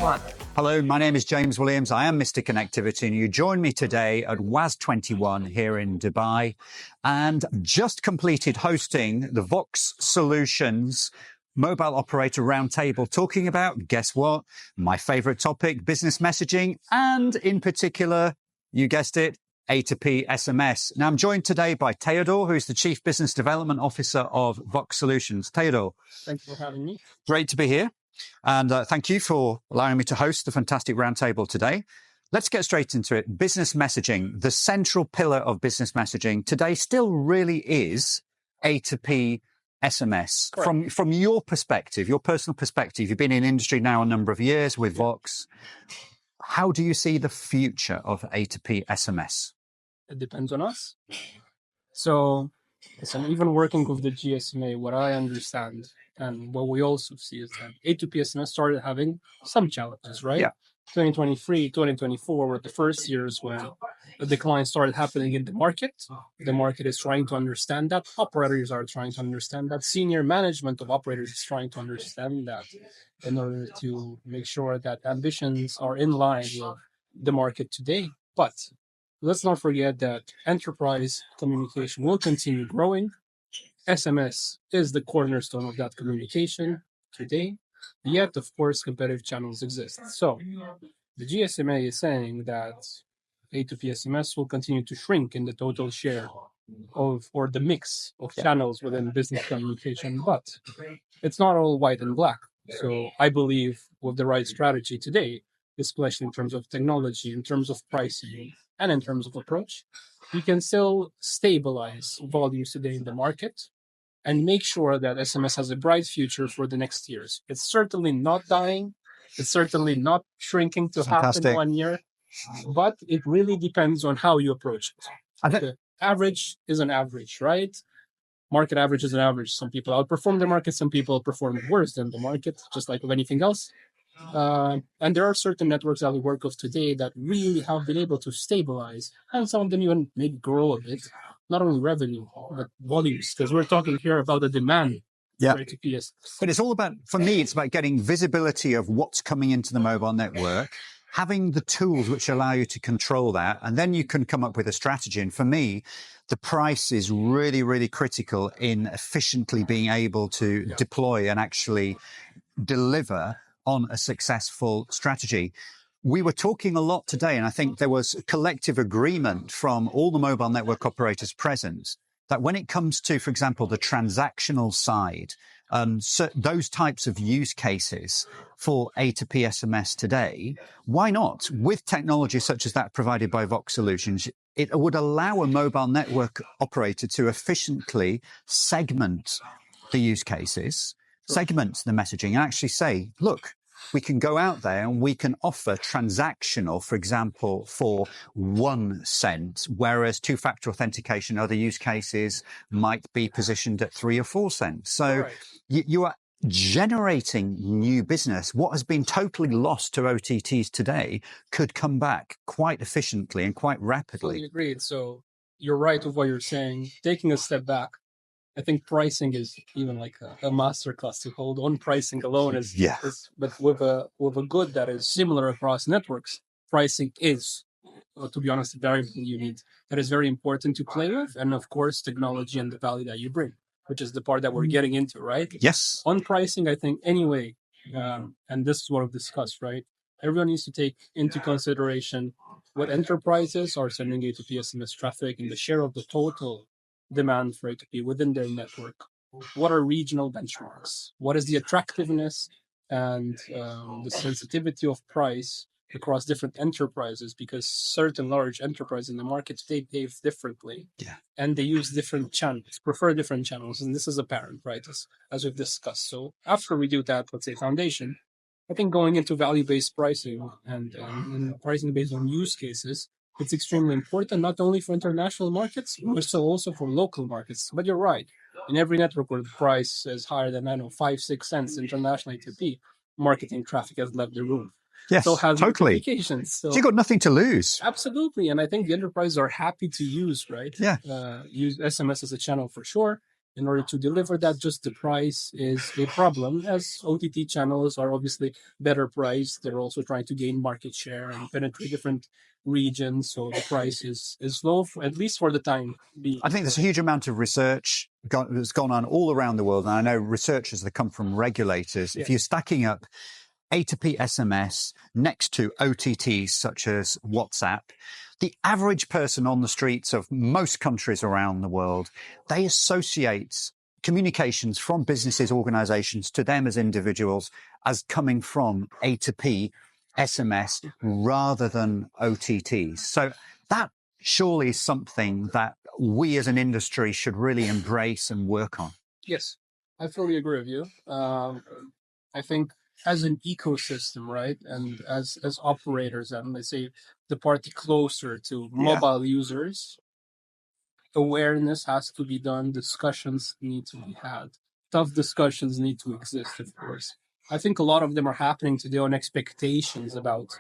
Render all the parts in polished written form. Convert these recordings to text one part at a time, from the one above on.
one. Hello, my name is James Williams. I am Mr. Connectivity, and you join me today at WAS21 here in Dubai, and just completed hosting the Vox Solutions Mobile Operator Roundtable, talking about, guess what? My favorite topic, business messaging, and in particular, you guessed it, A2P SMS. Now, I'm joined today by Teodor, who's the Chief Business Development Officer of Vox Solutions. Teodor. Thanks for having me. Great to be here. And thank you for allowing me to host the fantastic roundtable today. Let's get straight into it. Business messaging, the central pillar of business messaging today still really is A2P SMS. From your perspective, your personal perspective, you've been in industry now a number of years with Vox. How do you see the future of A2P SMS? It depends on us. So, listen, even working with the GSMA, what I understand and what we also see is that A2P SMS started having some challenges, right? Yeah. 2023, 2024 were the first years when the decline started happening in the market. The market is trying to understand that. Operators are trying to understand that. Senior management of operators is trying to understand that in order to make sure that ambitions are in line with the market today. But let's not forget that enterprise communication will continue growing. SMS is the cornerstone of that communication today. Yet, of course, competitive channels exist. So, the GSMA is saying that A2P SMS will continue to shrink in the total share of, or the mix of channels within business communication, but it's not all white and black. So, I believe with the right strategy today, especially in terms of technology, in terms of pricing, and in terms of approach, we can still stabilize volumes today in the market and make sure that SMS has a bright future for the next years. It's certainly not dying. It's certainly not shrinking to half in 1 year. But it really depends on how you approach it. The average is an average, right? Market average is an average. Some people outperform the market. Some people perform worse than the market, just like with anything else. And there are certain networks that we work with today that really have been able to stabilize, and some of them even maybe grow a bit. Not only revenue, but volumes, because we're talking here about the demand for A2P. But it's all about, for me, it's about getting visibility of what's coming into the mobile network, having the tools which allow you to control that, and then you can come up with a strategy. And for me, the price is really, really critical in efficiently being able to deploy and actually deliver on a successful strategy. We were talking a lot today, and I think there was collective agreement from all the mobile network operators present that when it comes to, for example, the transactional side, so those types of use cases for A2P SMS today, why not? With technology such as that provided by Vox Solutions, it would allow a mobile network operator to efficiently segment the use cases, segment the messaging, and actually say, look, we can go out there and we can offer transactional, for example, for 1 cent, whereas two-factor authentication, other use cases might be positioned at 3 or 4 cents. So you are generating new business. What has been totally lost to OTTs today could come back quite efficiently and quite rapidly. Fully agreed. So you're right with what you're saying. Taking a step back, I think pricing is even like a masterclass to hold on. Pricing alone is but with a good that is similar across networks, pricing is, to be honest, a variable you need that is very important to play with, and of course, technology and the value that you bring, which is the part that we're getting into, right? Yes. On pricing, I think anyway, and this is what we've discussed, right? Everyone needs to take into consideration what enterprises are sending A2P SMS traffic and the share of the total demand for A2P within their network. What are regional benchmarks? What is the attractiveness and the sensitivity of price across different enterprises? Because certain large enterprises in the market, they behave differently. And they use different channels, prefer different channels. And this is apparent, right? As we've discussed. So after we do that, let's say foundation, I think going into value-based pricing and pricing based on use cases, it's extremely important, not only for international markets, but so also for local markets. But you're right. In every network where the price is higher than, 5-6 cents international A2P, marketing traffic has left the room. Yes, so has totally. So you've got nothing to lose. Absolutely. And I think the enterprises are happy to use, right? Use SMS as a channel for sure. In order to deliver that, just the price is a problem, as OTT channels are obviously better priced. They're also trying to gain market share and penetrate different regions. So the price is low, at least for the time being. I think there's a huge amount of research that's gone on all around the world. And I know researchers that come from regulators. If you're stacking up A2P SMS next to OTTs such as WhatsApp, the average person on the streets of most countries around the world, they associate communications from businesses, organizations to them as individuals as coming from A2P SMS rather than OTTs. So that surely is something that we as an industry should really embrace and work on. Yes, I fully agree with you. I think as an ecosystem, right, and as operators, and let's say the party closer to mobile users, awareness has to be done. Discussions need to be had. Tough discussions need to exist, of course. I think a lot of them are happening today on expectations about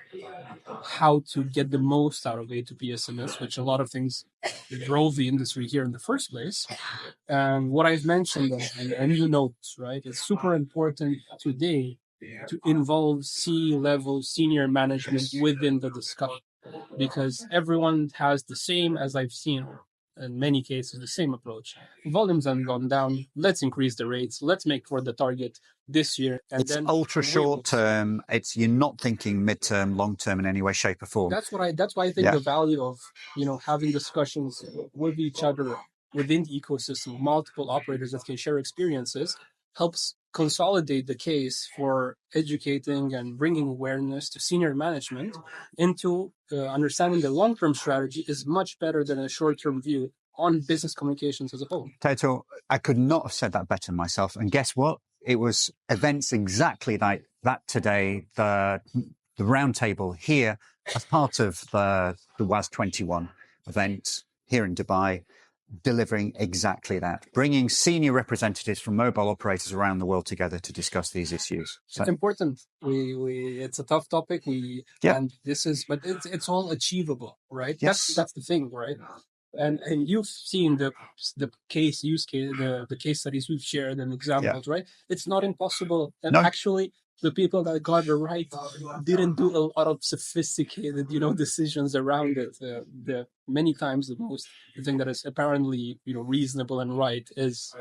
how to get the most out of A2P SMS, which a lot of things drove the industry here in the first place. And what I've mentioned, and you know, right, it's super important today to involve C-level senior management within the discussion, because everyone has the same, as I've seen in many cases, the same approach. Volumes have gone down. Let's increase the rates. Let's make for the target this year. And it's then ultra short term. You're not thinking midterm, long term in any way, shape, or form. That's why I think the value of having discussions with each other within the ecosystem, multiple operators that can share experiences, helps consolidate the case for educating and bringing awareness to senior management into understanding the long-term strategy is much better than a short-term view on business communications as a whole. Teodor, I could not have said that better myself. And guess what? It was events exactly like that today, the roundtable here as part of the WAS 21 event here in Dubai, delivering exactly that, bringing senior representatives from mobile operators around the world together to discuss these issues. So, it's important. It's a tough topic. And this is, but it's all achievable, right? Yes. That's the thing, right? And you've seen the case the case studies we've shared and examples, right? It's not impossible. And actually, the people that got it right didn't do a lot of sophisticated, decisions around it. Many times the thing that is apparently, reasonable and right is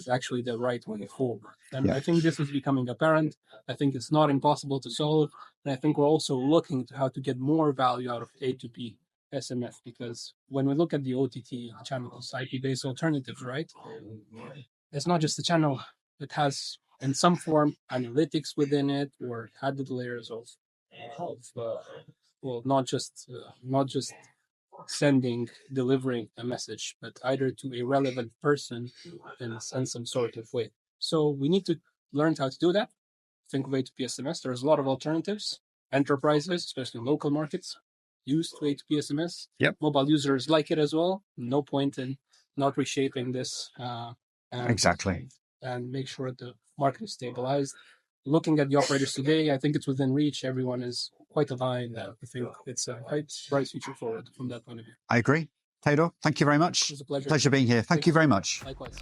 actually the right way forward. And I think this is becoming apparent. I think it's not impossible to solve. And I think we're also looking to how to get more value out of A2P SMS, because when we look at the OTT channels, IP-based alternatives, right? It's not just a channel. It has, in some form, analytics within it, or added layers of not just delivering a message, but either to a relevant person in some sort of way. So we need to learn how to do that. Think of A2P SMS. There's a lot of alternatives. Enterprises, especially local markets, used to A2P SMS. Mobile users like it as well. No point in not reshaping this. Exactly. And make sure the market is stabilized. Looking at the operators today, I think it's within reach. Everyone is quite aligned. I think it's a quite bright future forward from that point of view. I agree. Teodor, thank you very much. It was a pleasure. Pleasure being here. Thank you very much. Likewise.